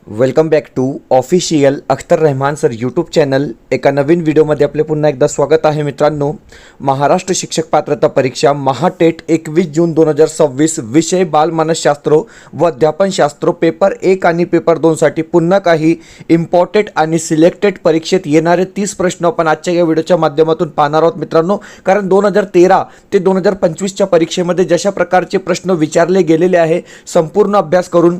Welcome back to official Akhtar Rahman sir YouTube channel. एका नवीन व्हिडिओमध्ये आपले पुन्हा एकदा स्वागत आहे मित्रांनो. महाराष्ट्र शिक्षक पात्रता परीक्षा महाटेट 21 जून 2026 विषय बालमानसशास्त्र व अध्यापनशास्त्र पेपर 1 आणि पेपर 2 साठी पुन्हा काही इम्पॉर्टंट आणि सिलेक्टेड परीक्षेत येणारे 30 प्रश्न आपण आजच्या या व्हिडिओच्या माध्यमातून पाहणार आहोत मित्रांनो. कारण 2013 ते 2025च्या परीक्षेमध्ये जशा प्रकारचे प्रश्न विचारले गेलेले आहे, संपूर्ण अभ्यास करून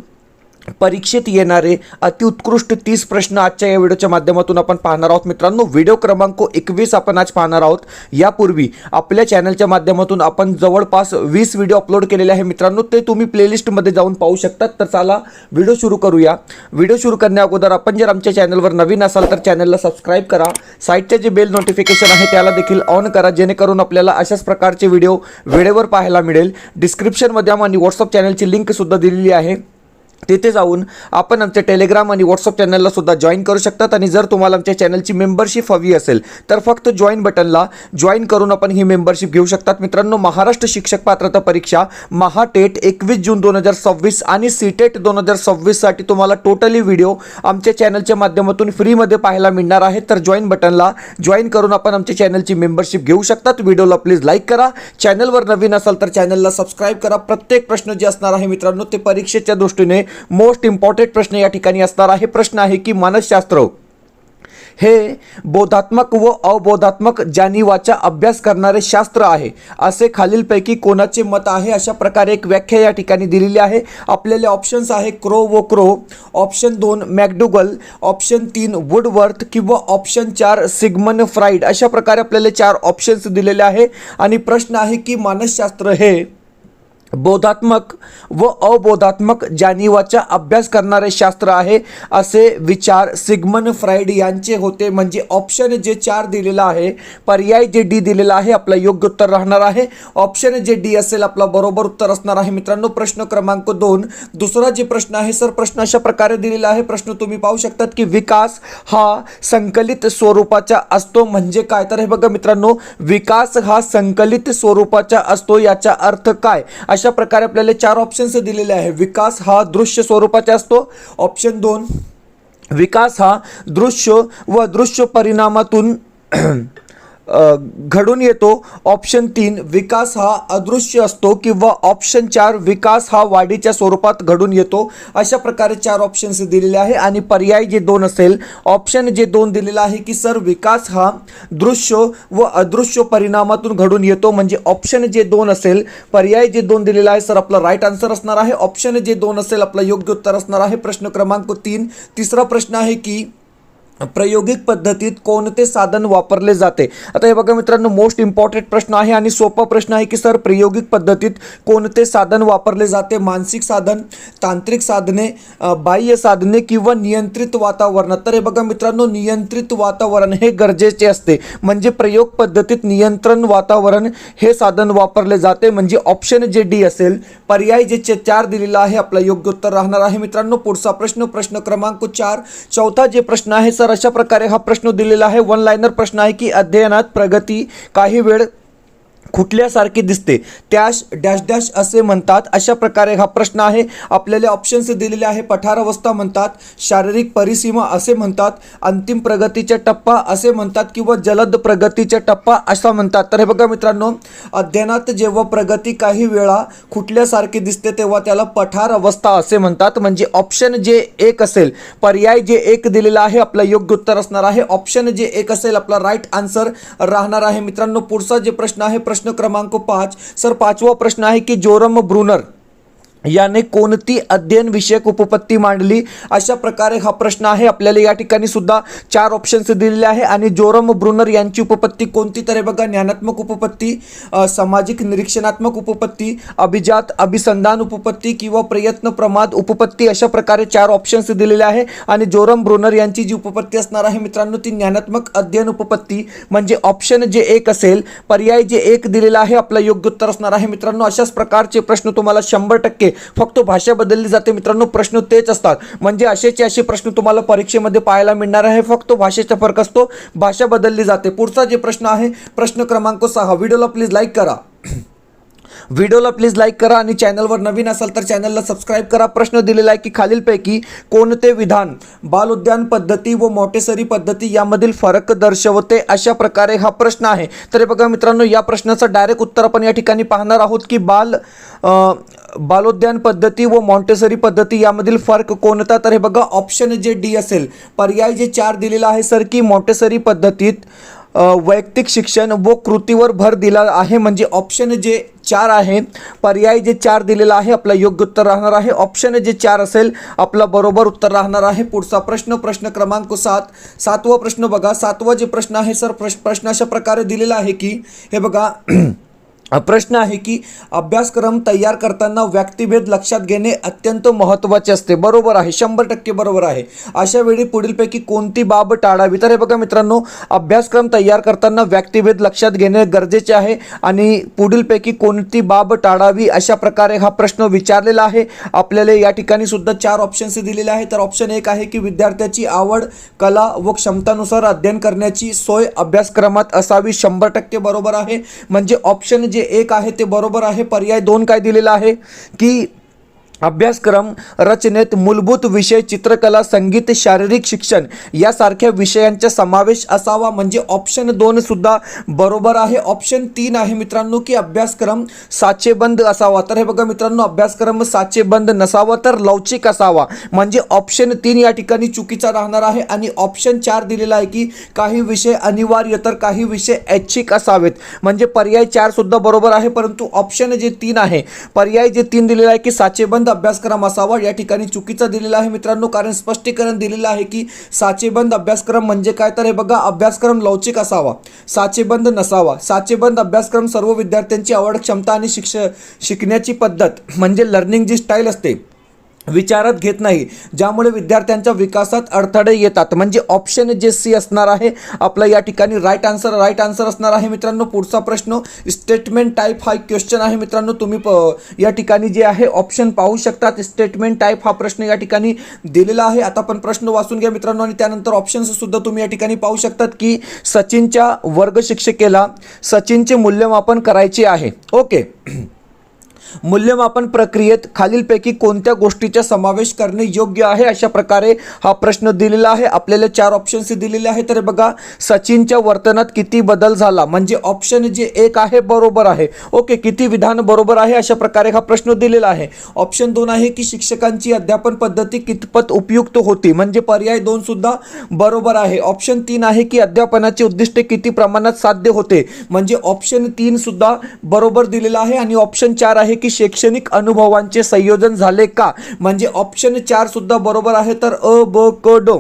परीक्षेत येणारे अतिउत्कृष्ट 30 प्रश्न आजच्या या व्हिडिओच्या माध्यमातून आपण पाहणार आहोत मित्रांनो. व्हिडिओ क्रमांक 21 आपण आज पाहणार आहोत. यापूर्वी आपल्या चॅनलच्या माध्यमातून आपण जवळपास 20 व्हिडिओ अपलोड केलेले आहे मित्रांनो. ते तुम्ही प्लेलिस्टमध्ये जाऊन पाहू शकतात. तर चला व्हिडिओ सुरू करूया. व्हिडिओ सुरू करण्या अगोदर आपण जर आमच्या चॅनलवर नवीन असाल तर चॅनलला सबस्क्राईब करा. साईडचे जे बेल नोटिफिकेशन आहे त्याला देखील ऑन करा, जेणेकरून आपल्याला अशाच प्रकारचे व्हिडिओ वेळेवर पाहायला मिळेल. डिस्क्रिप्शनमध्ये आणि व्हॉट्सअप चॅनलची लिंक सुद्धा दिलेली आहे. तिथे जाऊन आपण आमच्या टेलिग्राम आणि व्हॉट्सअप चॅनलला सुद्धा जॉईन करू शकतात. आणि जर तुम्हाला आमच्या चॅनलची मेंबरशिप हवी असेल तर फक्त जॉईन बटनला जॉईन करून आपण ही मेंबरशिप घेऊ शकतात मित्रांनो. महाराष्ट्र शिक्षक पात्रता परीक्षा महाटेट 21 जून 2026 आणि सीटेट 2026 साठी तुम्हाला टोटली व्हिडिओ आमच्या चॅनलच्या माध्यमातून फ्रीमध्ये पाहायला मिळणार आहे. तर जॉईन बटनला जॉईन करून आपण आमच्या चॅनलची मेंबरशिप घेऊ शकतात. व्हिडिओला प्लीज लाईक करा. चॅनलवर नवीन असाल तर चॅनलला सबस्क्राईब करा. प्रत्येक प्रश्न जे असणार आहे मित्रांनो ते परीक्षेच्या दृष्टीने मोस्ट इम्पॉर्टंट प्रश्न या ठिकाणी असणार आहे. प्रश्न आहे की मानसशास्त्र हे बोधात्मक व अबोधात्मक जाणीवाचा अभ्यास करणारे शास्त्र आहे, असे खालीलपैकी कोणाचे मत आहे. अशा प्रकारे एक व्याख्या या ठिकाणी दिलेली आहे. आपल्याला ऑप्शन्स आहे क्रो व क्रो, ऑप्शन 2 मॅकडुगल, ऑप्शन 3 वुडवर्थ किंवा ऑप्शन 4 सिग्मंड फ्राइड. अशा प्रकारे आपल्याला 4 ऑप्शन्स दिलेले आहे. आणि प्रश्न आहे की मानसशास्त्र हे बोधात्मक व अबोधात्मक जाणीवाचा अभ्यास करणारे शास्त्र आहे, असे विचार सिग्मंड फ्राइड यांचे होते. म्हणजे ऑप्शन जे 4 दिलेला आहे, पर्याय जे डी दिलेला आहे, आपला योग्य उत्तर राहणार आहे. ऑप्शन जे डी असेल आपला बरोबर उत्तर असणार आहे मित्रांनो. प्रश्न क्रमांक 2 दुसरा जे प्रश्न आहे सर, प्रश्न अशा प्रकारे दिलेला आहे. प्रश्न तुम्ही पाहू शकतात की विकास हा संकलित स्वरूपाचा असतो म्हणजे काय. तर हे बघा मित्रांनो, विकास हा संकलित स्वरूपाचा असतो याचा अर्थ काय. अशा प्रकारे आपल्याला 4 ऑप्शन्स दिलेले आहे. विकास हा दृश्य स्वरूपाचा असतो. ऑप्शन 2 विकास हा दृश्य व दृश्य परिणामातून घडून येतो. ऑप्शन 3 विकास हा अदृश्य असतो किंवा ऑप्शन 4 विकास हा वाढीच्या स्वरूपात घडून येतो. अशा प्रकारे 4 ऑप्शन्स दिलेले आहे. आणि पर्याय जे 2 असेल, ऑप्शन जे 2 दिलेला आहे की सर विकास हा दृश्य व अदृश्य परिणामातून घडून येतो. म्हणजे ऑप्शन जे 2 असेल, पर्याय जे 2 दिलेला आहे सर आपला राईट आन्सर असणार आहे. ऑप्शन जे 2 असेल आपला योग्य उत्तर असणार आहे. प्रश्न क्रमांक 3 तिसरा प्रश्न आहे की प्रायोगिक पद्धतीत कोणते साधन वापरले जाते. आता हे बघा मित्रांनो, मोस्ट इम्पॉर्टंट प्रश्न आहे आणि सोपा प्रश्न आहे की सर प्रायोगिक पद्धतीत कोणते साधन वापरले जाते. मानसिक साधन, तांत्रिक साधने, बाह्य साधने किंवा नियंत्रित वातावरणात. तर हे बघा मित्रांनो, नियंत्रित वातावरण हे गरजेचे असते. म्हणजे प्रयोग पद्धतीत नियंत्रण वातावरण हे साधन वापरले जाते. म्हणजे ऑप्शन जे डी असेल, पर्याय जे 4 दिलेला आहे आपला योग्य उत्तर राहणार आहे मित्रांनो. पुढचा प्रश्न, प्रश्न क्रमांक 4 चौथा जे प्रश्न आहे सर, अशा प्रकारे हा प्रश्न दिलेला आहे. वन लाइनर प्रश्न आहे की अध्ययनात प्रगती काही वेळ खुटल्यासारखी दिसते, त्यास डॅश डॅश असे म्हणतात. अशा प्रकारे हा प्रश्न आहे. आपल्याला ऑप्शन्स दिलेले आहे. पठारावस्था म्हणतात, शारीरिक परिसीमा असे म्हणतात, अंतिम प्रगतीचा टप्पा असे म्हणतात किंवा जलद प्रगतीचा टप्पा असा म्हणतात. तर हे बघा मित्रांनो, अध्ययनात जेव्हा प्रगती काही वेळा खुटल्यासारखी दिसते तेव्हा त्याला पठार अवस्था असे म्हणतात. म्हणजे ऑप्शन जे 1 असेल, पर्याय जे 1 दिलेला आहे आपला योग्य उत्तर असणार आहे. ऑप्शन जे 1 असेल आपला राईट आन्सर राहणार आहे मित्रांनो. पुढचा जे प्रश्न आहे, प्रश्न क्रमांक 5 सर, 5वा प्रश्न आहे की जोरम ब्रुनर याने कोणती अध्ययन विषयक उपपत्ती मांडली. अशा प्रकारे हा प्रश्न आहे. आपल्याला या ठिकाणी सुद्धा 4 ऑप्शन्स दिलेले आहे. आणि जोरम ब्रुनर यांची उपपत्ती कोणती. तर हे बघा, ज्ञानात्मक उपपत्ती, सामाजिक निरीक्षणात्मक उपपत्ती, अभिजात अभिसंधान उपपत्ती किंवा प्रयत्न प्रमाद उपपत्ती. अशा प्रकारे 4 ऑप्शन्स दिलेले आहे. आणि जोरम ब्रुनर यांची जी उपपत्ती असणार आहे मित्रांनो ती ज्ञानात्मक अध्ययन उपपत्ती. म्हणजे ऑप्शन जे 1 असेल, पर्याय जे 1 दिलेला आहे आपला योग्य उत्तर असणार आहे मित्रांनो. अशाच प्रकारचे प्रश्न तुम्हाला 100% फक्त भाषा बदलली जाते मित्रांनो. प्रश्न तेच असतात. म्हणजे असे प्रश्न तुम्हाला परीक्षेमध्ये पाहायला मिळणार आहे. फक्त भाषेचा फरक असतो, भाषा बदलली जाते. पुढचा जे प्रश्न आहे, प्रश्न क्रमांक 6. व्हिडिओला प्लीज लाईक करा. व्हिडिओला प्लीज लाईक करा आणि चॅनलवर नवीन असाल तर चॅनलला सबस्क्राईब करा. प्रश्न दिलेला आहे की खालीलपैकी कोणते विधान बालोद्यान पद्धती व मॉन्टेसरी पद्धती यामधील फरक दर्शवते, अशा प्रकारे हा प्रश्न आहे. तर हे बघा मित्रांनो, या प्रश्नाचं डायरेक्ट उत्तर आपण या ठिकाणी पाहणार आहोत की बालोद्यान पद्धती व मॉन्टेसरी पद्धती यामधील फरक कोणता. तर हे बघा ऑप्शन जे डी असेल, पर्याय जे 4 दिलेला आहे सर की मॉन्टेसरी पद्धतीत वैयक्तिक शिक्षण व कृतीवर भर दिला आहे. म्हणजे ऑप्शन जे 4 आहे, पर्याय जे 4 दिलेला आहे, आपला योग्य उत्तर राहणार आहे ऑप्शन जे 4 असेल, आपला बरोबर उत्तर राहणार आहे. पुढचा प्रश्न, प्रश्न क्रमांक 7, 7वा प्रश्न बघा. 7वा जे प्रश्न आहे सर, प्रश्न अशा प्रकारे दिलेला आहे की हे बघा प्रश्न आहे की अभ्यासक्रम तयार करताना व्यक्तिभेद लक्षात घेणे अत्यंत महत्त्वाचे असते. बरोबर आहे, 100% बरोबर आहे. अशा वेळी पुढीलपैकी कोणती बाब टाळावी. तर हे बघा मित्रांनो, अभ्यासक्रम तयार करताना व्यक्तिभेद लक्षात घेणे गरजेचे आहे आणि पुढीलपैकी कोणती बाब टाळावी अशा प्रकारे हा प्रश्न विचारलेला आहे. आपल्याला या ठिकाणी सुद्धा 4 ऑप्शन्स दिलेले आहेत. तर ऑप्शन 1 आहे की विद्यार्थ्याची आवड, कला व क्षमतानुसार अध्ययन करण्याची सोय अभ्यासक्रमात असावी. 100% बरोबर आहे. म्हणजे ऑप्शन जे 1 आहे ते बरोबर आहे. पर्याय 2 काय दिलेला आहे की अभ्यासक्रम रचनेत मूलभूत विषय चित्रकला, संगीत, शारीरिक शिक्षण यासारख्या विषयांचा समावेश असावा. म्हणजे ऑप्शन 2 सुद्धा बरोबर आहे. ऑप्शन 3 आहे मित्रांनो की अभ्यासक्रम साचेबंद असावा. तर हे बघा मित्रांनो, अभ्यासक्रम साचेबंद नसावा तर लवचिक असावा. म्हणजे ऑप्शन 3 या ठिकाणी चुकीचा राहणार आहे. आणि ऑप्शन 4 दिलेला आहे की काही विषय अनिवार्य तर काही विषय ऐच्छिक असावेत. म्हणजे पर्याय 4 सुद्धा बरोबर आहे. परंतु ऑप्शन जे 3 आहे, पर्याय जे 3 दिलेला आहे की साचेबंद अभ्यासक्रम असावा, या ठिकाणी चुकीचा दिलेला आहे मित्रांनो. कारण स्पष्टीकरण दिलेलं आहे की साचेबंद अभ्यासक्रम म्हणजे काय. तर हे बघा, अभ्यासक्रम लवचिक असावा, साचेबंद नसावा. साचेबंद अभ्यासक्रम सर्व विद्यार्थ्यांची आवड, क्षमता आणि शिकण्याची पद्धत म्हणजे लर्निंग जी स्टाईल असते विचारात घेत नाही, ज्यामुळे विद्यार्थ्यांच्या विकासात अडथळे येतात. म्हणजे ऑप्शन जे सी असणार आहे आपला या ठिकाणी राईट आन्सर असणार आहे मित्रांनो. पुढचा प्रश्न स्टेटमेंट टाईप हा क्वेश्चन आहे मित्रांनो. तुम्ही या ठिकाणी जे आहे ऑप्शन पाहू शकतात. स्टेटमेंट टाईप हा प्रश्न या ठिकाणी दिलेला आहे. आता आपण प्रश्न वाचून घ्या मित्रांनो आणि त्यानंतर ऑप्शन्स सुद्धा तुम्ही या ठिकाणी पाहू शकतात की सचिनच्या वर्ग शिक्षकेला सचिनचे मूल्यमापन करायचे आहे. ओके, मूल्यमापन प्रक्रियेत खालीलपैकी कोणत्या गोष्टीचा समावेश करणे योग्य आहे, अशा प्रकारे हा प्रश्न दिलेला आहे. आपल्याला 4 ऑप्शन्स दिलेले आहेत. तर बघा, सचिनच्या वर्तनात किती बदल झाला. म्हणजे ऑप्शन जे 1 आहे बरोबर आहे. ओके, किती विधान बरोबर आहे अशा प्रकारे हा प्रश्न दिलेला आहे. ऑप्शन 2 आहे की शिक्षकांची अध्यापन पद्धती कितपत उपयुक्त होती. म्हणजे पर्याय 2 सुद्धा बरोबर आहे. ऑप्शन 3 आहे की अध्यापनाचे उद्दिष्ट किती प्रमाणात साध्य होते. म्हणजे ऑप्शन 3 सुद्धा बरोबर दिलेला आहे. आणि ऑप्शन 4 आहे की शैक्षणिक अनुभवांचे संयोजन झाले का. म्हणजे ऑप्शन 4 सुद्धा बरोबर आहे. तर अ, ब, क, ड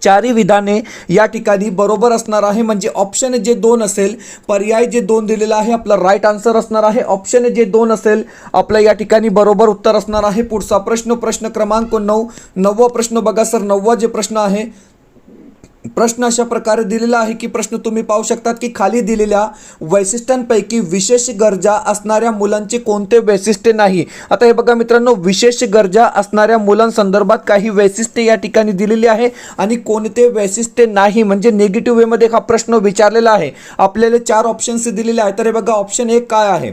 4ही विधाने या ठिकाणी बरोबर असणार आहे. म्हणजे ऑप्शन जे 2 असेल, पर्याय जे 2 दिलेला आहे, आपला राईट आन्सर असणार आहे. ऑप्शन जे 2 असेल, आपलं या ठिकाणी बरोबर उत्तर असणार आहे. पुढचा प्रश्न, प्रश्न क्रमांक 9, 9वा प्रश्न बघा सर. 9वा जे प्रश्न आहे, प्रश्न अशा प्रकारे दिलेला आहे की प्रश्न तुम्ही पाहू शकतात की खाली दिलेल्या वैशिष्ट्यांपैकी विशेष गरजा असणाऱ्या मुलांचे कोणते वैशिष्ट्य नाही. आता हे बघा मित्रांनो, विशेष गरजा असणाऱ्या मुलांसंदर्भात काही वैशिष्ट्ये या ठिकाणी दिलेली आहे आणि कोणते वैशिष्ट्य नाही. म्हणजे निगेटिव्ह वेमध्ये हा प्रश्न विचारलेला आहे. आपल्याला 4 ऑप्शन्स दिलेले आहेत. तर हे बघा, ऑप्शन 1 काय आहे,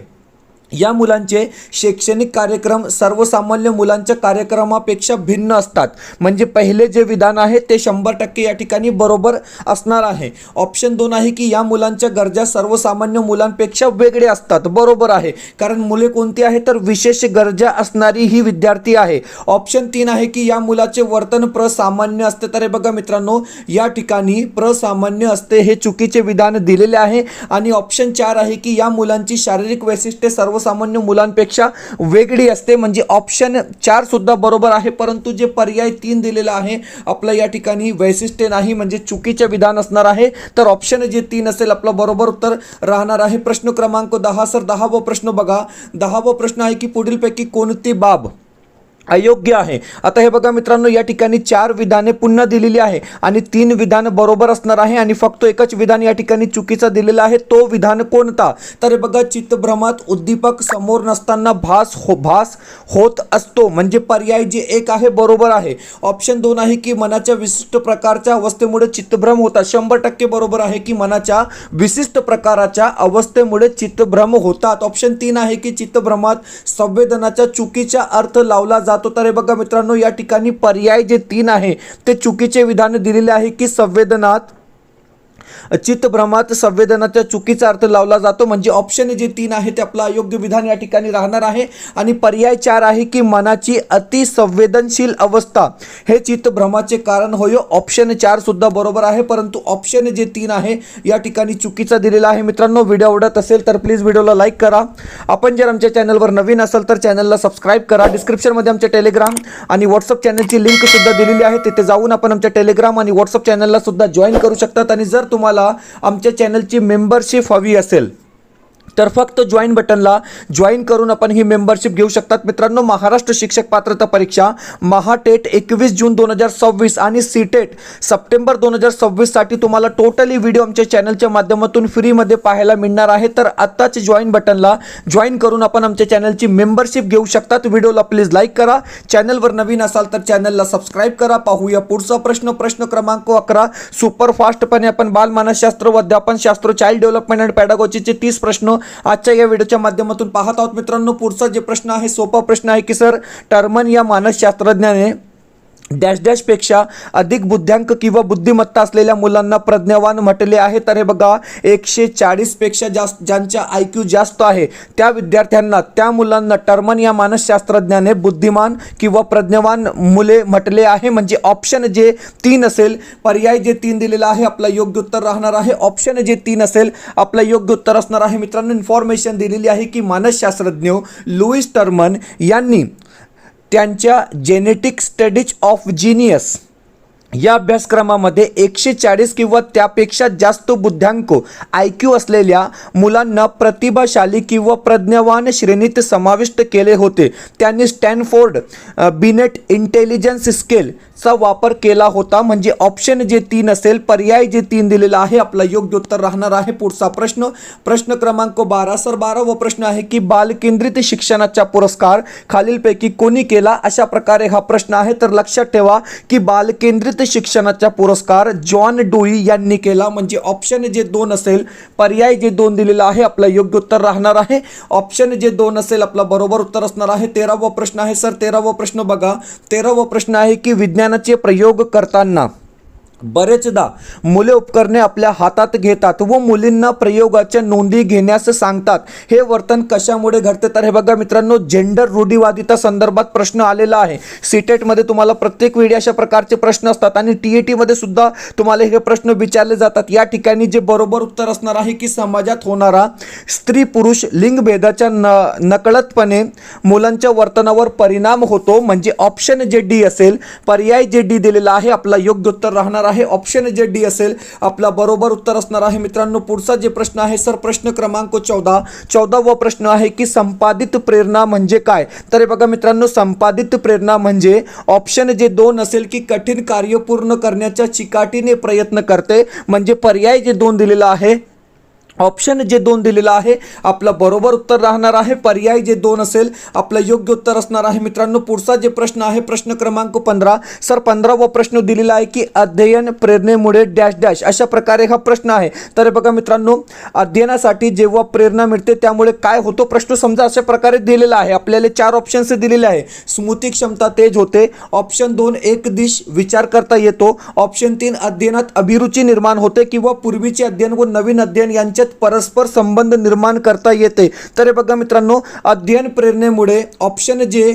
या मुलांचे शैक्षणिक कार्यक्रम सर्वसामान्य मुलांच्या कार्यक्रमापेक्षा भिन्न असतात. म्हणजे पहिले जे विधान आहे ते 100% या ठिकाणी बरोबर असणार आहे. ऑप्शन 2 आहे की या मुलांच्या गरजा सर्वसामान्य मुलांपेक्षा वेगळे असतात. बरोबर आहे, कारण मुले कोणती आहे तर विशेष गरजा असणारी ही विद्यार्थी आहे. ऑप्शन 3 आहे की या मुलाचे वर्तन प्रसामान्य असते. तर हे बघा मित्रांनो, या ठिकाणी प्रसामान्य असते हे चुकीचे विधान दिलेले आहे. आणि ऑप्शन 4 आहे की या मुलांची शारीरिक वैशिष्ट्ये सर्वसामान्य मुलांपेक्षा वेगळी असते. म्हणजे ऑप्शन 4 सुद्धा बरोबर आहे. परंतु जे पर्याय 3 दिलेला आहे आपलं या ठिकाणी वैशिष्ट्य नाही, म्हणजे चुकीचे विधान असणार आहे. तर ऑप्शन जे 3 असेल आपलं बरोबर उत्तर राहणार आहे. प्रश्न क्रमांक 10 सर, 10वा प्रश्न बघा. 10वा प्रश्न आहे की पुढीलपैकी कोणती बाब अयोग्य आहे। आता हे बघा मित्रांनो, या ठिकाणी 4 विधाने पुन्हा दिलेली आहे आणि 3 विधान बरोबर असणार आहे आणि फक्त एकच विधान या ठिकाणी चुकीचा दिलेला आहे। तो विधान कोणता? तर हे बघा, चित्तभ्रमात उद्दीपक समोर नसताना भास होत असतो, म्हणजे पर्याय जे 1 आहे बरोबर आहे। ऑप्शन 2 आहे की मनाच्या विशिष्ट प्रकारच्या अवस्थेमुळे चित्तभ्रम होतात, 100% बरोबर आहे की मनाच्या विशिष्ट प्रकाराच्या अवस्थेमुळे चित्तभ्रम होतात। ऑप्शन 3 आहे की चित्तभ्रमात संवेदनाचा चुकीचा अर्थ लावला जातो। तर हे बघा मित्रांनो, या ठिकाणी पर्याय जे 3 आहे ते चुकीचे विधान दिलेले आहे की चित्तभ्रमात संवेदनाचा चुकीचा अर्थ लावला जातो, म्हणजे ऑप्शन जे 3 आहे ते आपलं अयोग्य विधान या ठिकाणी राहणार आहे। आणि पर्याय 4 आहे की मनाची अतिसंवेदनशील अवस्था हे चित्तभ्रमाचे कारण होय। ऑप्शन 4 सुद्धा बरोबर आहे, परंतु ऑप्शन जे 3 आहे या ठिकाणी चुकीचा दिलेला आहे। मित्रांनो, व्हिडिओ आवडत असेल तर प्लीज व्हिडिओला लाईक करा। आपण जर आमच्या चॅनलवर नवीन असाल तर चॅनलला सबस्क्राईब करा। डिस्क्रिप्शनमध्ये आमच्या टेलिग्राम आणि व्हॉट्सअप चॅनलची लिंक सुद्धा दिलेली आहे, तिथे जाऊन आपण आमच्या टेलिग्राम आणि व्हॉट्सअप चॅनलला सुद्धा जॉईन करू शकतात। आणि जर तुम्हाला आमच्या चॅनलची मेंबरशिप हवी असेल तर फक्त जॉईन बटनला जॉईन करून आपण ही मेंबरशिप घेऊ शकतात। मित्रांनो, महाराष्ट्र शिक्षक पात्रता परीक्षा महाटेट 21 जून 2026 आणि सीटेट सप्टेंबर 2026 साठी तुम्हाला टोटली व्हिडिओ आमच्या चॅनलच्या माध्यमातून फ्रीमध्ये पाहायला मिळणार आहे। तर आत्ताच जॉईन बटनला जॉईन करून आपण आमच्या चॅनलची मेंबरशिप घेऊ शकतात। व्हिडिओला प्लीज लाईक करा, चॅनलवर नवीन असाल तर चॅनलला सबस्क्राईब करा। पाहूया पुढचा प्रश्न क्रमांक 11। सुपरफास्टपणे आपण बालमानसशास्त्र व अध्यापनशास्त्र चाइल्ड डेव्हलपमेंट अँड पॅडागॉजीचे 30 प्रश्न आजच्या या व्हिडिओच्या माध्यमातून पाहत आहोत। मित्रांनो, पुढचा जे प्रश्न आहे सोपा प्रश्न आहे की सर, टर्मन या मानसशास्त्रज्ञाने डॅश डॅश पेक्षा अधिक बुद्ध्यांक किंवा बुद्धिमत्ता असलेल्या मुलांना प्रज्ञावान म्हटले आहे। तर हे बघा, 140 पेक्षा जास्त ज्यांच्या IQ जास्त आहे त्या विद्यार्थ्यांना, त्या मुलांना टर्मन या मानसशास्त्रज्ञाने बुद्धिमान किंवा प्रज्ञावान मुले म्हटले आहे, म्हणजे ऑप्शन जे 3 असेल, पर्याय जे 3 दिलेला आहे आपला योग्य उत्तर राहणार आहे। ऑप्शन जे 3 असेल आपला योग्य उत्तर असणार आहे। मित्रांनो, इन्फॉर्मेशन दिलेली आहे की मानसशास्त्रज्ञ लुईस टर्मन यांनी त्यांच्या जेनेटिक स्टडीज ऑफ जीनियस या अभ्यासक्रमामध्ये 140 किंवा त्यापेक्षा जास्त बुद्ध्यांक IQ असलेल्या मुलांना प्रतिभाशाली किंवा प्रज्ञावान श्रेणीत समाविष्ट केले होते। त्यांनी स्टॅनफोर्ड बिनेट इंटेलिजन्स स्केलचा वापर केला होता, म्हणजे ऑप्शन जे 3 असेल, पर्याय जे 3 दिलेला आहे आपला योग्य उत्तर राहणार आहे। पुढचा प्रश्न क्रमांक 12। सर, 12वा प्रश्न आहे की बालकेंद्रित शिक्षणाचा पुरस्कार खालीलपैकी कोणी केला? अशा प्रकारे हा प्रश्न आहे। तर लक्षात ठेवा की बालकेंद्रित शिक्षणाचा पुरस्कार जॉन डुई यांनी केला, म्हणजे ऑप्शन जे 2 असेल, पर्याय जे 2 दिलेला आहे आपला योग्य उत्तर राहणार आहे। ऑप्शन जे 2 असेल आपला बरोबर उत्तर असणार आहे। 13वा प्रश्न आहे। सर, 13वा प्रश्न बघा, 13वा प्रश्न आहे की विज्ञानाचे प्रयोग करताना बरेचदा मुले उपकरणे आपल्या हातात घेतात व मुलींना प्रयोगाच्या नोंदी घेण्यास सांगतात, हे वर्तन कशामुळे घडते? तर हे बघा मित्रांनो, जेंडर रूढिवादिता संदर्भात प्रश्न आलेला आहे। सीटेटमध्ये तुम्हाला प्रत्येक वेळी अशा प्रकारचे प्रश्न असतात आणि TET मध्ये सुद्धा तुम्हाला हे प्रश्न विचारले जातात। या ठिकाणी जे बरोबर उत्तर असणार आहे की समाजात होणारा स्त्री पुरुष लिंगभेदाच्या नकळतपणे मुलांच्या वर्तनावर परिणाम होतो, म्हणजे ऑप्शन जे D असेल, पर्याय जे D दिलेला आहे आपला योग्य उत्तर राहणार आहे। ऑप्शन जे D असेल आपला बरोबर उत्तर असणार आहे। मित्रांनो, पुढचा जे प्रश्न आहे सर, प्रश्न क्रमांक 14। 14वा प्रश्न आहे की संपादित प्रेरणा म्हणजे काय? तर हे बघा मित्रांनो, संपादित प्रेरणा म्हणजे ऑप्शन जे 2 असेल की कठीण कार्य पूर्ण करण्याच्या चिकाटीने प्रयत्न करते, म्हणजे पर्याय जे 2 दिलेला आहे, ऑप्शन जे 2 दिलेला आहे आपला बरोबर उत्तर राहणार आहे। पर्याय जे 2 असेल आपलं योग्य उत्तर असणार आहे। मित्रांनो, पुढचा जे प्रश्न आहे प्रश्न क्रमांक 15। सर, 15वा प्रश्न दिलेला आहे की अध्ययन प्रेरणेमुळे डॅश डॅश, अशा प्रकारे हा प्रश्न आहे। तर बघा मित्रांनो, अध्ययनासाठी जेव्हा प्रेरणा मिळते त्यामुळे काय होतो? प्रश्न समजा अशा प्रकारे दिलेला आहे, आपल्याला 4 ऑप्शन्स दिलेले आहे। स्मृती क्षमता तेज होते, ऑप्शन 2 एकदिश विचार करता येतो, ऑप्शन 3 अध्ययनात अभिरुची निर्माण होते किंवा पूर्वीचे अध्ययन व नवीन अध्ययन यांच्यात परस्पर संबंध निर्माण करता येते। तर हे बघा मित्रांनो, अध्ययन प्रेरणेमुळे ऑप्शन जे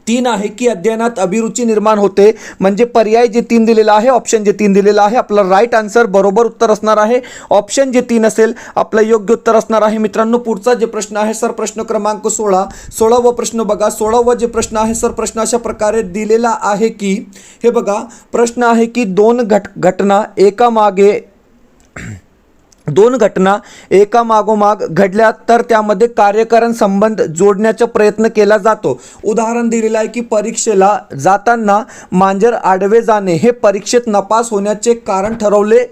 3 आहे की अध्ययनात अभिरुची निर्माण होते, म्हणजे पर्याय जे 3 दिलेला आहे, ऑप्शन जे 3 दिलेला आहे आपला राईट आन्सर बरोबर उत्तर असणार आहे। ऑप्शन जे 3 असेल आपलं योग्य उत्तर असणार आहे। मित्रांनो, पुढचा जे प्रश्न आहे सर, प्रश्न क्रमांक 16। 16वा प्रश्न बघा, 16वा जे प्रश्न आहे सर, प्रश्न अशा प्रकारे दिलेला आहे की हे बघा, प्रश्न आहे की 2 घटना एकामागे दोन घटना एका मागोमाग घडल्या तर त्यामध्ये कार्यकारण संबंध जोडण्याचा प्रयत्न केला जातो. उदाहरण दिलेलं आहे की परीक्षेला जाताना मांजर आडवे जाणे हे परीक्षेत नापास होण्याचे कारण ठरवले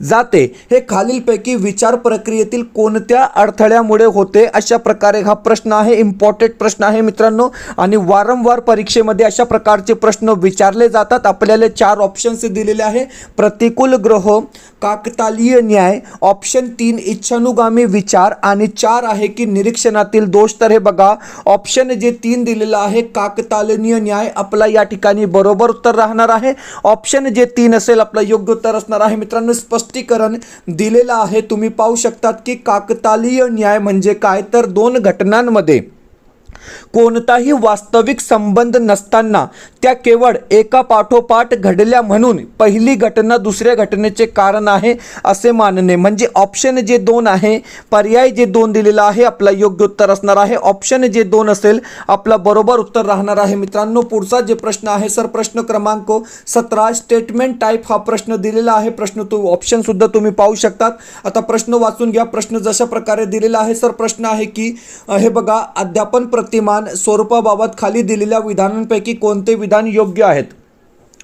जाते. हे खालीलपैकी विचार प्रक्रियेतील कोणत्या अडथळ्यामुळे होते? अशा प्रकारे हा प्रश्न आहे. इम्पॉर्टंट प्रश्न आहे मित्रांनो आणि वारंवार परीक्षेमध्ये अशा प्रकारचे प्रश्न विचारले जातात. आपल्याला 4 ऑप्शन्स दिलेले आहे. प्रतिकूल ग्रह, काकतालीय न्याय, ऑप्शन 3 इच्छानुगामी विचार आणि 4 आहे की निरीक्षणातील दोष. तर हे बघा ऑप्शन जे 3 दिलेलं आहे काकतालीय न्याय आपला या ठिकाणी बरोबर उत्तर राहणार आहे. ऑप्शन जे 3 असेल आपलं योग्य उत्तर असणार आहे. मित्रांनो स्पष्टीकरण दिलेलं आहे, तुम्ही पाहू शकतात की काकतालीय न्याय म्हणजे काय, तर 2 घटनांमध्ये कोणताही वास्तविक संबंध नसताना त्या केवळ एका पाठोपाठ घडल्या म्हणून पहिली घटना दुसऱ्या घटनेचे कारण आहे असे मानणे. म्हणजे ऑप्शन जे 2 आहे, पर्याय जे 2 दिलेला आहे आपला योग्य उत्तर असणार आहे. ऑप्शन जे 2 असेल आपला बरोबर उत्तर राहणार आहे. मित्रांनो पुढचा जे प्रश्न आहे सर प्रश्न क्रमांक 17 स्टेटमेंट टाईप हा प्रश्न दिलेला आहे. प्रश्न तो ऑप्शन सुद्धा तुम्ही पाहू शकतात. आता प्रश्न वाचून घ्या. प्रश्न जशा प्रकारे दिलेला आहे सर प्रश्न आहे की हे बघा अध्यापन प्रतिमान स्वरूपाबाबत खाली दिलेल्या विधानांपैकी कोणते विधान योग्य आहेत?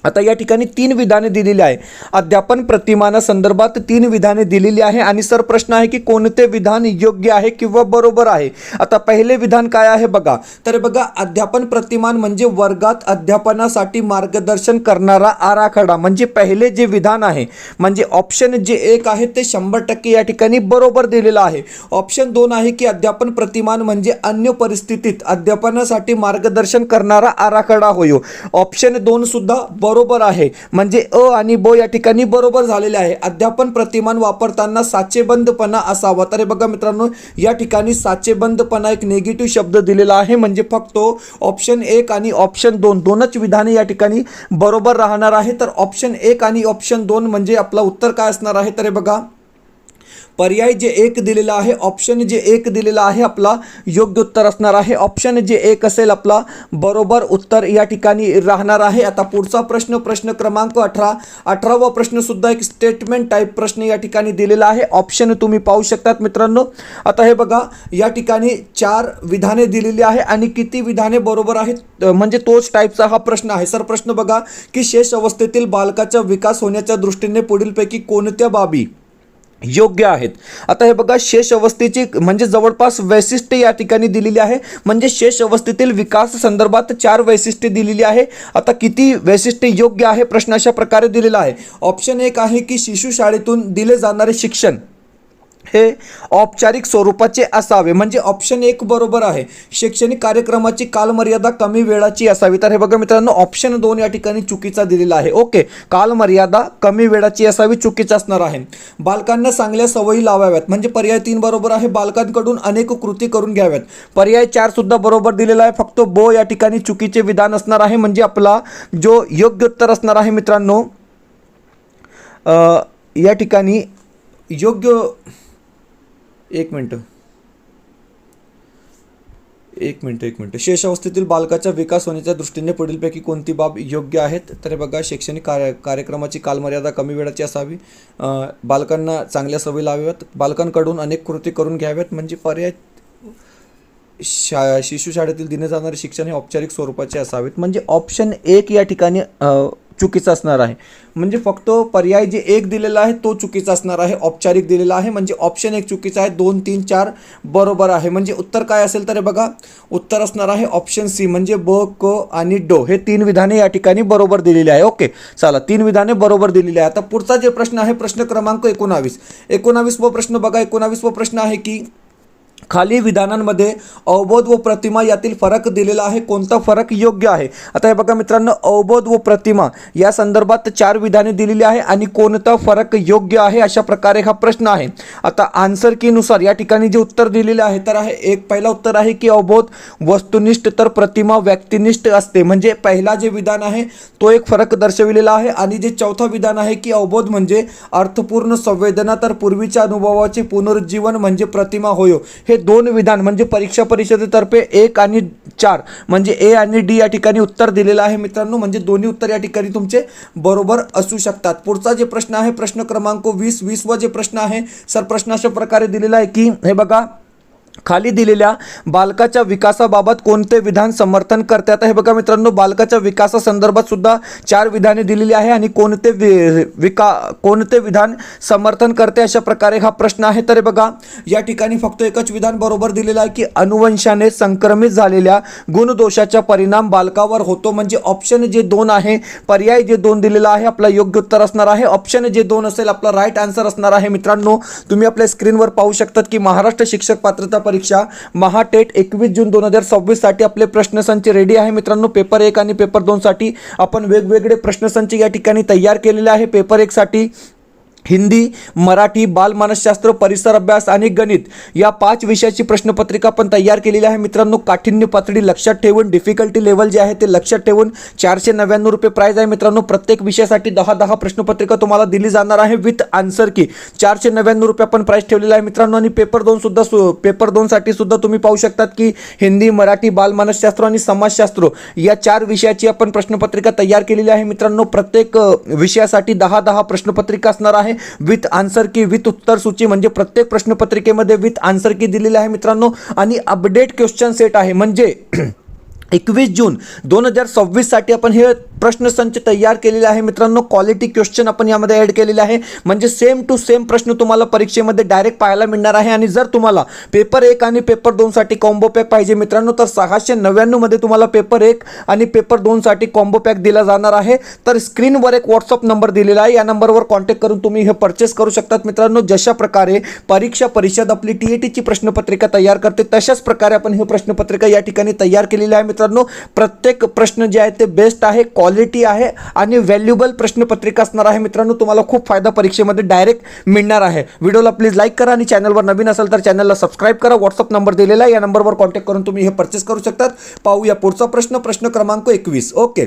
आता या ठिकाणी 3 विधाने दिलेली आहे. अध्यापन प्रतिमानासंदर्भात 3 विधाने दिलेली आहे आणि सर प्रश्न आहे की कोणते विधान योग्य आहे किंवा बरोबर आहे. आता पहिले विधान काय आहे बघा, तर बघा अध्यापन प्रतिमान म्हणजे वर्गात अध्यापनासाठी मार्गदर्शन करणारा आराखडा. म्हणजे पहिले जे विधान आहे म्हणजे ऑप्शन जे 1 आहे ते 100% या ठिकाणी बरोबर दिलेलं आहे. ऑप्शन 2 आहे की अध्यापन प्रतिमान म्हणजे अन्य परिस्थितीत अध्यापनासाठी मार्गदर्शन करणारा आराखडा होय. ऑप्शन 2 सुद्धा बरोबर आहे. म्हणजे अ आणि ब या ठिकाणी बरोबर झालेले आहे. अध्यापन प्रतिमान वापरताना साचेबंदपणा असावा. तर बघा मित्रांनो या ठिकाणी साचेबंदपणा एक नेगेटिव्ह शब्द दिलेला आहे. म्हणजे फक्त ऑप्शन 1 आणि ऑप्शन 2 दोनच विधाने या ठिकाणी बरोबर राहणार आहे. तर ऑप्शन 1 आणि ऑप्शन 2 म्हणजे आपला उत्तर काय असणार आहे, तर बघा पर्याय जे 1 दिलेला आहे, ऑप्शन जे 1 दिलेला आहे आपला योग्य उत्तर असणार आहे. ऑप्शन जे 1 असेल आपला बरोबर उत्तर या ठिकाणी राहणार आहे. आता पुढचा प्रश्न प्रश्न क्रमांक 18वा प्रश्न सुद्धा एक स्टेटमेंट टाईप प्रश्न या ठिकाणी दिलेला आहे. ऑप्शन तुम्ही पाहू शकतात मित्रांनो. आता हे बघा या ठिकाणी 4 विधाने दिलेली आहे आणि किती विधाने बरोबर आहेत म्हणजे तोच टाईपचा हा प्रश्न आहे. सर प्रश्न बघा की शेष अवस्थेतील बालकाचा विकास होण्याच्या दृष्टीने पुढीलपैकी कोणत्या बाबी योग्य आहेत? आता हे बघा शेष अवस्थेची म्हणजे जवळपास वैशिष्ट्ये या ठिकाणी दिलेली आहे. म्हणजे शेष अवस्थेतील विकास संदर्भात 4 वैशिष्ट्ये दिलेली आहे. आता किती वैशिष्ट्ये योग्य आहे प्रश्न अशा प्रकारे दिलेला आहे. ऑप्शन 1 आहे की शिशु शाळेतून दिले जाणारे शिक्षण हे औपचारिक स्वरूपाचे असावे. म्हणजे ऑप्शन 1 बरोबर आहे. शैक्षणिक कार्यक्रमाची कालमर्यादा कमी वेळाची असावी. तर हे बघा मित्रांनो ऑप्शन 2 या ठिकाणी चुकीचा दिलेला आहे. ओके, कालमर्यादा कमी वेळाची असावी चुकीचा असणार आहे. बालकांना चांगल्या सवयी लावाव्यात. म्हणजे पर्याय 3 बरोबर आहे. बालकांकडून अनेक कृती करून घ्याव्यात. पर्याय 4 सुद्धा बरोबर दिलेला आहे. फक्त ब या ठिकाणी चुकीचे विधान असणार आहे. म्हणजे आपला जो योग्य उत्तर असणार आहे मित्रांनो या ठिकाणी योग्य एक मिनटं शेष अवस्थेतील बालकाचा विकास होण्याच्या दृष्टीने पुढीलपैकी कोणती बाब योग्य आहेत? तर बघा शैक्षणिक कार्यक्रमाची कालमर्यादा कमी वेळाची असावी. बालकांना चांगल्या सवयी लावाव्यात. बालकांकडून अनेक कृती करून घ्याव्यात. म्हणजे पर्याय शिशु शाळेतील दिले जाणारे शिक्षण हे औपचारिक स्वरूपाचे असावेत. म्हणजे ऑप्शन 1 या ठिकाणी चुकीचा असणार आहे. म्हणजे फक्त पर्याय जे 1 दिलेला आहे तो चुकीचा असणार आहे. औपचारिक दिलेला आहे म्हणजे ऑप्शन 1 चुकीचा आहे. 2, 3, 4 बरोबर आहे. म्हणजे उत्तर काय असेल तर बघा उत्तर असणार आहे ऑप्शन सी. म्हणजे ब, क आणि ड हे 3 विधाने या ठिकाणी बरोबर दिलेली आहे. ओके चला 3 विधाने बरोबर दिलेली आहे. आता पुढचा जे प्रश्न आहे प्रश्न क्रमांक 19वा प्रश्न बघा. 19वा प्रश्न आहे की खाली विधानांमध्ये अवबोध व प्रतिमा यातील फरक दिलेला आहे. कोणता फरक योग्य आहे? आता हे बघा मित्रांनो अवबोध व प्रतिमा या संदर्भात 4 विधाने दिलेली आहे आणि कोणता फरक योग्य आहे अशा प्रकारे हा प्रश्न आहे. आता आन्सर की नुसार या ठिकाणी जे उत्तर दिलेले आहे तर आहे एक पहिला उत्तर आहे की अवबोध वस्तुनिष्ठ तर प्रतिमा व्यक्तिनिष्ठ असते. म्हणजे पहिला जे विधान आहे तो एक फरक दर्शविलेला आहे. आणि जे चौथा विधान आहे की अवबोध म्हणजे अर्थपूर्ण संवेदना तर पूर्वीच्या अनुभवाचे पुनरुज्जीवन म्हणजे प्रतिमा होय. हे दोन विधान म्हणजे परीक्षा परिषदेतर्फे 1 आणि 4 म्हणजे ए आणि डी या ठिकाणी उत्तर दिलेलं आहे मित्रांनो, म्हणजे दोन्ही उत्तर या ठिकाणी तुमचे बरोबर असू शकतात. पुढचा जे प्रश्न आहे प्रश्न क्रमांक 20 वा जे प्रश्न आहे सर प्रश्न अशा प्रकारे दिलेला आहे की हे बघा, खाली दिलेल्या बालकाच्या विकासाबाबत कोणते विधान समर्थन करते. आता हे बघा मित्रांनो, बालकाच्या विकासासंदर्भात सुद्धा 4 विधाने दिलेली आहे आणि कोणते विधान समर्थन करते अशा प्रकारे हा प्रश्न आहे. तर हे बघा या ठिकाणी फक्त एकच विधान बरोबर दिलेलं आहे की अनुवंशाने संक्रमित झालेल्या गुणदोषाचा परिणाम बालकावर होतो. म्हणजे ऑप्शन जे 2 आहे, पर्याय जे 2 दिलेला आहे आपला योग्य उत्तर असणार आहे. ऑप्शन जे 2 असेल आपला राईट आन्सर असणार आहे. मित्रांनो तुम्ही आपल्या स्क्रीनवर पाहू शकतात की महाराष्ट्र शिक्षक पात्रता परीक्षा महाटेट 21 जून 2026 साठी आपले प्रश्नसंच रेडी आहे. मित्रांनो पेपर 1 आणि पेपर 2 साठी आपण वेगवेगळे प्रश्नसंच या ठिकाणी तयार केलेले आहे. पेपर 1 साठी हिंदी, मराठी, बालमानसशास्त्र, परिसर अभ्यास आणि गणित या 5 विषयाची प्रश्नपत्रिका आपण तयार केलेली आहे. मित्रांनो काठिण्य पातळी लक्षात ठेवून, डिफिकल्टी लेवल जे आहे ते लक्षात ठेवून 499 रुपये प्राइस आहे. मित्रांनो प्रत्येक विषयासाठी 10 प्रश्नपत्रिका तुम्हाला दिली जाणार आहे विथ आन्सर की. 499 रुपये आपण प्राइस ठेवलेला आहे मित्रांनो. आणि पेपर 2 साठी सुद्धा तुम्ही पाहू शकतात की हिंदी, मराठी, बालमानसशास्त्र आणि समाजशास्त्र या 4 विषयाची आपण प्रश्नपत्रिका तयार केलेली आहे. मित्रांनो प्रत्येक विषयासाठी 10 प्रश्नपत्रिका असणार आहे विथ आन्सर की, विथ उत्तर सूची. म्हणजे प्रत्येक प्रश्नपत्रिकेमध्ये विथ आन्सर की दिलेली आहे मित्रांनो. आणि अपडेट क्वेश्चन सेट आहे म्हणजे 21 जून 2026 साठी आपण हे प्रश्नसंच तयार केलेले आहे. मित्रांनो क्वालिटी क्वेश्चन आपण यामध्ये ऍड केलेले आहे म्हणजे सेम टू सेम प्रश्न तुम्हाला परीक्षेमध्ये डायरेक्ट पाहायला मिळणार आहे. आणि जर तुम्हाला पेपर 1 आणि पेपर 2 साठी कॉम्बो पॅक पाहिजे मित्रांनो तर 699 मध्ये तुम्हाला पेपर 1 आणि पेपर 2 साठी कॉम्बो पॅक दिला जाणार आहे. तर स्क्रीनवर एक व्हॉट्सअप नंबर दिलेला आहे, या नंबरवर कॉन्टॅक्ट करून तुम्ही हे परचेस करू शकतात. मित्रांनो जशा प्रकारे परीक्षा परिषद आपली टीएटीची प्रश्नपत्रिका तयार करते तशाच प्रकारे आपण ही प्रश्नपत्रिका या ठिकाणी तयार केलेली आहे. मित्रांनो प्रत्येक प्रश्न जे आहे ते बेस्ट आहे, क्वालिटी आहे आणि व्हॅल्युएबल प्रश्नपत्रिका असणार आहे. मित्रांनो तुम्हाला खूप फायदा परीक्षेमध्ये डायरेक्ट मिळणार आहे. व्हिडिओला प्लीज लाईक करा आणि चॅनलवर नवीन असेल तर चॅनलला सबस्क्राईब करा. व्हॉट्सअप नंबर दिलेला आहे, या नंबरवर कॉन्टॅक्ट करून तुम्ही हे परचेस करू शकतात. पाहूया पुढचा प्रश्न, प्रश्न क्रमांक 21. ओके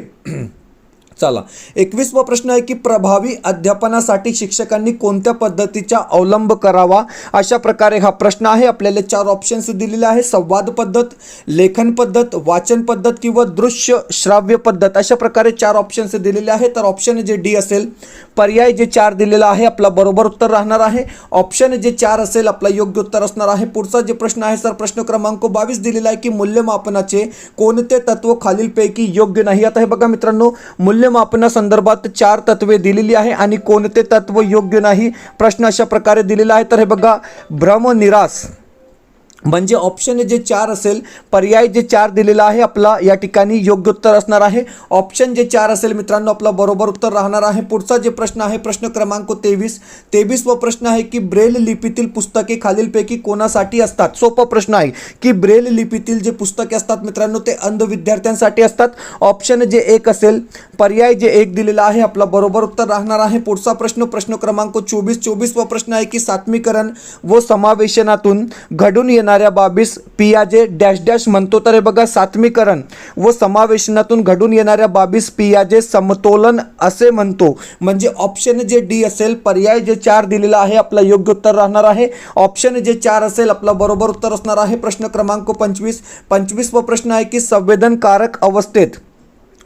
चला 21वा प्रश्न आहे की प्रभावी अध्यापनासाठी शिक्षकांनी कोणत्या पद्धतीचा अवलंब करावा. अशा प्रकारे हा प्रश्न आहे. आपल्याला 4 ऑप्शन्स दिलेले आहे, संवाद पद्धत, लेखन पद्धत, वाचन पद्धत किंवा दृश्य श्राव्य पद्धत. अशा प्रकारे 4 ऑप्शन्स दिलेले आहे. तर ऑप्शन जे डी असेल, पर्याय जे 4 दिलेला आहे आपला बरोबर उत्तर राहणार आहे. ऑप्शन जे 4 असेल आपला योग्य उत्तर असणार आहे. पुढचा जे प्रश्न आहे सर प्रश्न क्रमांक 22 दिलेला आहे की मूल्यमापनाचे कोणते तत्व खालीलपैकी योग्य नाही. आता हे बघा मित्रांनो मूल्यमापनासंदर्भात 4 तत्वे दिलेली आहे आणि कोणते तत्व योग्य नाही प्रश्न अशा प्रकारे दिलेला आहे. तर हे बघा भ्रमनिरास म्हणजे ऑप्शन जे 4 असेल, पर्याय जे 4 दिलेला आहे आपला या ठिकाणी योग्य उत्तर असणार आहे. ऑप्शन जे 4 असेल मित्रांनो आपला बरोबर उत्तर राहणार आहे. पुढचा जे प्रश्न आहे प्रश्न क्रमांक 23 व प्रश्न आहे की ब्रेल लिपीतील पुस्तके खालीलपैकी कोणासाठी असतात. सोपा प्रश्न आहे की ब्रेल लिपीतील जे पुस्तके असतात मित्रांनो ते अंध विद्यार्थ्यांसाठी असतात. ऑप्शन जे 1 असेल, पर्याय जे 1 दिलेला आहे आपला बरोबर उत्तर राहणार आहे. पुढचा प्रश्न प्रश्न क्रमांक 24 व प्रश्न आहे की सात्मीकरण व समावेशनातून घडून येणाऱ्या बाबीस पियाजे डॅश डॅश म्हणतो. तर हे बघा सात्मीकरण व समावेशनातून घडून येणाऱ्या बाबीस पियाजे समतोलन असे म्हणतो. म्हणजे ऑप्शन जे डी असेल, पर्याय जे 4 दिलेला आहे आपला योग्य उत्तर राहणार आहे. ऑप्शन जे 4 असेल आपला बरोबर उत्तर असणार आहे. प्रश्न क्रमांक 25 व प्रश्न आहे की संवेदनकारक अवस्थेत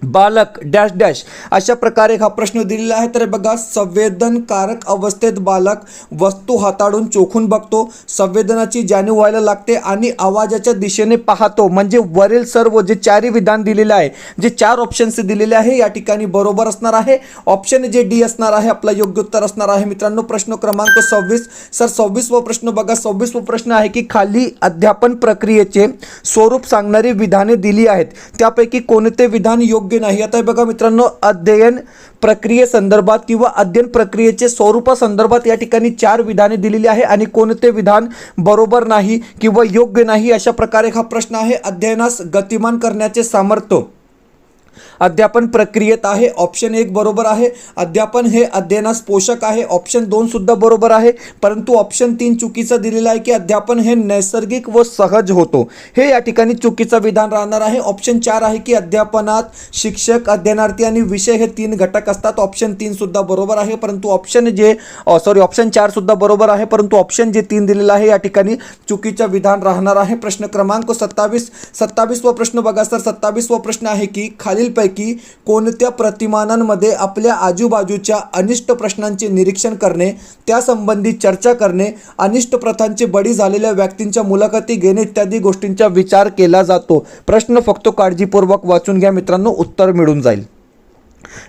बालक डॅश डॅश अशा प्रकारे हा प्रश्न दिलेला आहे. तर बघा संवेदनकारक अवस्थेत बालक वस्तू हाताळून चोखून बघतो, संवेदनाची जाणीव व्हायला लागते आणि आवाजाच्या दिशेने पाहतो. म्हणजे वरील सर्व जे 4 विधान दिलेले आहे, जे 4 ऑप्शन्स दिलेले आहे या ठिकाणी बरोबर असणार आहे. ऑप्शन जे डी असणार आहे आपला योग्य उत्तर असणार आहे. मित्रांनो प्रश्न क्रमांक 26 सर 26 व प्रश्न बघा. 26 व प्रश्न आहे की खाली अध्यापन प्रक्रियेचे स्वरूप सांगणारी विधाने दिली आहेत, त्यापैकी कोणते विधान योग्य नाही. आता बघा मित्रांनो अध्ययन प्रक्रियेसंदर्भात किंवा अध्ययन प्रक्रियेचे स्वरूपासंदर्भात या ठिकाणी 4 विधाने दिलेली आहे आणि कोणते विधान बरोबर नाही किंवा योग्य नाही अशा प्रकारे हा प्रश्न आहे. अध्ययनास गतिमान करण्याचे सामर्थ्य अध्यापन प्रक्रियेत आहे, ऑप्शन 1 बरोबर आहे. अध्यापन हे अध्ययनास पोषक आहे, ऑप्शन 2 सुद्धा बरोबर आहे. परंतु ऑप्शन 3 चुकीचा दिलेला आहे की अध्यापन हे नैसर्गिक व सहज होतो, हे या ठिकाणी चुकीचं विधान राहणार आहे. ऑप्शन 4 आहे की अध्यापनात शिक्षक, अध्ययनार्थी आणि विषय हे 3 घटक असतात, ऑप्शन 3 सुद्धा बरोबर आहे. परंतु ऑप्शन 4 सुद्धा बरोबर आहे, परंतु ऑप्शन जे 3 दिलेला आहे या ठिकाणी चुकीचं विधान राहणार आहे. प्रश्न क्रमांक 27 वा प्रश्न बघा सर. 27 वा प्रश्न आहे की खालीलपैकी कोणत्या प्रतिमानांमध्ये आपल्या आजूबाजूच्या अनिष्ट प्रश्नांचे निरीक्षण करणे, त्यासंबंधी चर्चा करणे, अनिष्ट प्रथांचे बळी झालेल्या व्यक्तींच्या मुलाखती घेणे इत्यादी गोष्टींचा विचार केला जातो. प्रश्न फक्त काळजीपूर्वक वाचून घ्या मित्रांनो, उत्तर मिळून जाईल.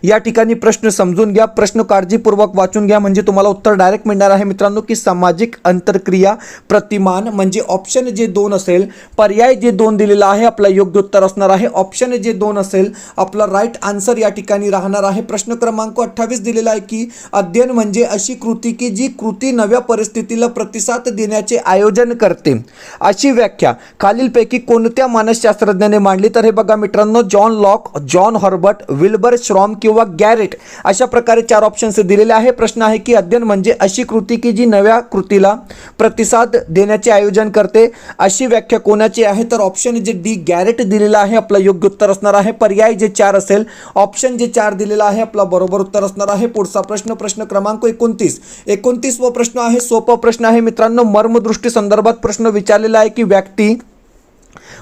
या ठिकाणी प्रश्न समजून घ्या, प्रश्न काळजीपूर्वक वाचून घ्या, म्हणजे तुम्हाला उत्तर डायरेक्ट मिळणार आहे मित्रांनो. की सामाजिक अंतरक्रिया प्रतिमान म्हणजे ऑप्शन जे 2 असेल, पर्याय जे 2 दिलेला आहे आपला योग्य उत्तर असणार आहे. ऑप्शन जे 2 असेल आपला राईट आन्सर या ठिकाणी राहणार आहे. प्रश्न क्रमांक 28 दिलेला आहे की अध्ययन म्हणजे अशी कृती की जी कृती नव्या परिस्थितीला प्रतिसाद देण्याचे आयोजन करते. अशी व्याख्या खालीलपैकी कोणत्या मानसशास्त्रज्ञाने मांडली? तर हे बघा मित्रांनो, जॉन लॉक, जॉन हॉर्बर्ट, विल्बर श्रॉम किंवा गॅरेट, अशा प्रकारे 4 ऑप्शन्स दिलेले आहे. प्रश्न आहे की अध्ययन म्हणजे अशी कृती की जी नव्या कृतीला प्रतिसाद देण्याचे आयोजन करते. अशी व्याख्या कोणाची आहे? तर ऑप्शन जे डी गॅरेट दिलेला आहे आपला योग्य उत्तर असणार आहे. पर्याय जे 4 असेल, ऑप्शन जे 4 दिलेला आहे आपला बरोबर उत्तर असणार आहे. पुढचा प्रश्न क्रमांक 29 वा प्रश्न आहे. सोपा प्रश्न आहे मित्रांनो. मर्मदृष्टी संदर्भात प्रश्न विचारलेला आहे की व्यक्ती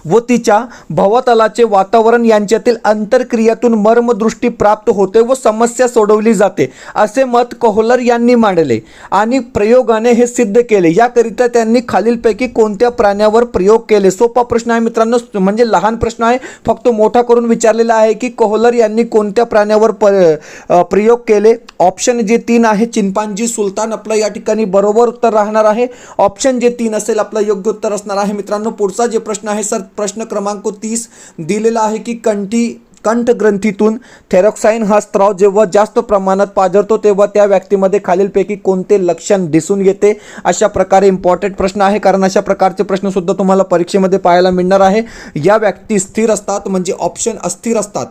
व तिच्या भवतलाचे वातावरण यांच्यातील अंतरक्रियातून मर्मदृष्टी प्राप्त होते व समस्या सोडवली जाते, असे मत कोहलर यांनी मांडले आणि प्रयोगाने हे सिद्ध केले. याकरिता त्यांनी खालीलपैकी कोणत्या प्राण्यावर प्रयोग केले? सोपा प्रश्न आहे मित्रांनो, म्हणजे लहान प्रश्न आहे, फक्त मोठा करून विचारलेला आहे की कोहलर यांनी कोणत्या प्राण्यावर प्रयोग केले. ऑप्शन जे 3 आहे चिंपांजी सुलतान, आपलं या ठिकाणी बरोबर उत्तर राहणार आहे. ऑप्शन जे 3 असेल आपलं योग्य उत्तर असणार आहे मित्रांनो. पुढचा जे प्रश्न आहे सर, प्रश्न क्रमांक 30 दिलेला आहे की कंठग्रंथीतून थेरॉक्साईन हा स्त्राव जेव्हा जास्त प्रमाणात पाझरतो तेव्हा त्या व्यक्तीमध्ये खालीलपैकी कोणते लक्षण दिसून येते? अशा प्रकारे इम्पॉर्टंट प्रश्न आहे, कारण अशा प्रकारचे प्रश्न सुद्धा तुम्हाला परीक्षेमध्ये पाहायला मिळणार आहे. या व्यक्ती स्थिर असतात म्हणजे ऑप्शन अस्थिर असतात,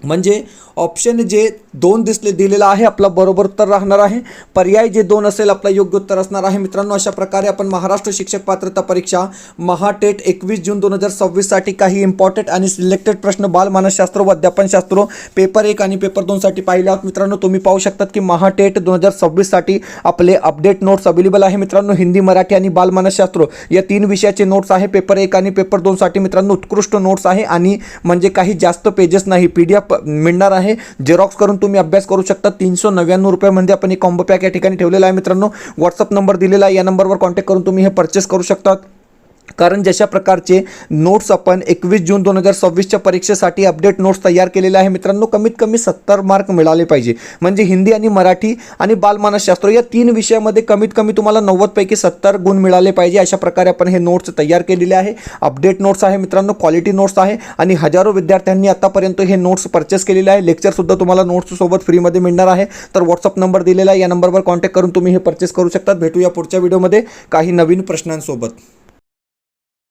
म्हणजे ऑप्शन जे 2 दिलेला आहे आपला बरोबर उत्तर राहणार आहे. पर्याय जे 2 असेल आपला योग्य उत्तर असणार आहे मित्रांनो. अशा प्रकारे आपण महाराष्ट्र शिक्षक पात्रता परीक्षा महाटेट 21 जून 2026 साठी काही इम्पॉर्टंट आणि सिलेक्टेड प्रश्न बालमानसशास्त्र व अध्यापनशास्त्र पेपर 1 आणि पेपर 2 साठी पाहिले आहोत मित्रांनो. तुम्ही पाहू शकतात की महाटेट 2026 साठी आपले अपडेट नोट्स अवेलेबल आहे मित्रांनो. हिंदी, मराठी आणि बालमानसशास्त्र या 3 विषयाचे नोट्स आहे पेपर 1 आणि पेपर 2 साठी मित्रांनो. उत्कृष्ट नोट्स आहे आणि म्हणजे काही जास्त पेजेस नाही, PDF मिळणार आहे. जेरॉक्स करून तुम्ही अभ्यास करू शकता. 399 रुपयामध्ये आपण एक कॉम्बो पॅक या ठिकाणी ठेवलेला आहे मित्रांनो. व्हॉट्सअप नंबर दिलेला आहे, या नंबरवर कॉन्टॅक्ट करून तुम्ही हे परचेस करू शकता. कारण जशा प्रकारचे नोट्स आपण 21 जून 2026च्या परीक्षेसाठी अपडेट नोट्स तयार केलेले आहे मित्रांनो. कमीत कमी 70 मार्क मिळाले पाहिजे, म्हणजे हिंदी आणि मराठी आणि बालमानसशास्त्र या 3 विषयामध्ये कमीत कमी तुम्हाला 90 पैकी 70 गुण मिळाले पाहिजे. अशा प्रकारे आपण हे नोट्स तयार केलेले आहे. अपडेट नोट्स आहे मित्रांनो, क्वालिटी नोट्स आहे आणि हजारो विद्यार्थ्यांनी आतापर्यंत हे नोट्स परचेस केलेले आहे. लेक्चरसुद्धा तुम्हाला नोट्स सोबत फ्रीमध्ये मिळणार आहे. तर व्हॉट्सअप नंबर दिलेला आहे, या नंबरवर कॉन्टॅक्ट करून तुम्ही हे परचेस करू शकता. भेटूया पुढच्या व्हिडिओमध्ये काही नवीन प्रश्नांसोबत.